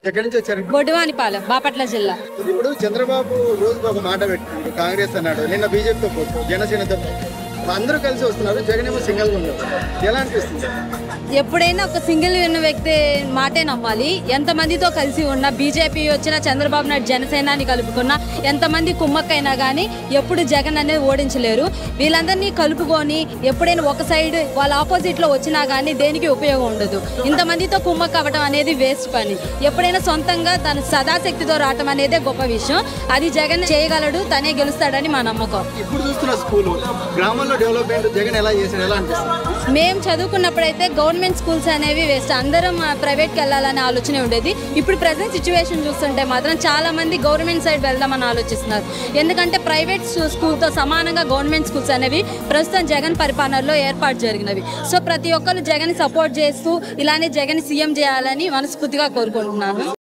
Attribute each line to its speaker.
Speaker 1: ఎక్కడి నుంచి వచ్చారు?
Speaker 2: బొడ్డువానిపాలెం, బాపట్ల జిల్లా.
Speaker 1: ఇప్పుడు చంద్రబాబు రోజుకు ఒక మాట పెట్టిండు, కాంగ్రెస్ అన్నాడు, నిన్న బీజేపీతో పోతు, జనసేనతో పోతు. అందరూ కలిసి వస్తున్నారు, జగన్ ఏమో సింగిల్ గా ఉన్నారు. ఎలా అనిపిస్తుంది?
Speaker 2: ఎప్పుడైనా ఒక సింగిల్ ఉన్న వ్యక్తి మాటే నమ్మాలి. ఎంతమందితో కలిసి ఉన్నా, బీజేపీ వచ్చినా, చంద్రబాబు నాయుడు జనసేనాని కలుపుకున్నా, ఎంతమంది కుమ్మక్కైనా కానీ ఎప్పుడు జగన్ అనేది ఓడించలేరు. వీళ్ళందరినీ కలుపుకొని ఎప్పుడైనా ఒక సైడ్ వాళ్ళ ఆపోజిట్లో వచ్చినా కానీ దేనికి ఉపయోగం ఉండదు. ఇంతమందితో కుమ్మక్క అవ్వడం అనేది వేస్ట్ పని. ఎప్పుడైనా సొంతంగా తన సదాశక్తితో రావటం అనేదే గొప్ప విషయం. అది జగన్ చేయగలడు, తనే గెలుస్తాడని మా నమ్మకం.
Speaker 1: ఇప్పుడు చూస్తున్న స్కూల్ గ్రామంలో డెవలప్మెంట్ జగన్ ఎలా చేశాడు, ఎలా అనిపిస్తుంది?
Speaker 2: మేము చదువుకున్నప్పుడైతే గవర్నమెంట్ స్కూల్స్ అనేవి వేస్ట్, అందరం ప్రైవేట్కి వెళ్ళాలనే ఆలోచన ఉండేది. ఇప్పుడు ప్రజెంట్ సిచ్యువేషన్ చూస్తుంటే మాత్రం చాలా మంది గవర్నమెంట్ సైడ్ వెళ్దామని ఆలోచిస్తున్నారు. ఎందుకంటే ప్రైవేట్ స్కూల్తో సమానంగా గవర్నమెంట్ స్కూల్స్ అనేవి ప్రస్తుతం జగన్ పరిపాలనలో ఏర్పాటు జరిగినవి. సో ప్రతి ఒక్కరు జగన్ సపోర్ట్ చేస్తూ ఇలానే జగన్ సీఎం చేయాలని మనస్ఫూర్తిగా కోరుకుంటున్నాను.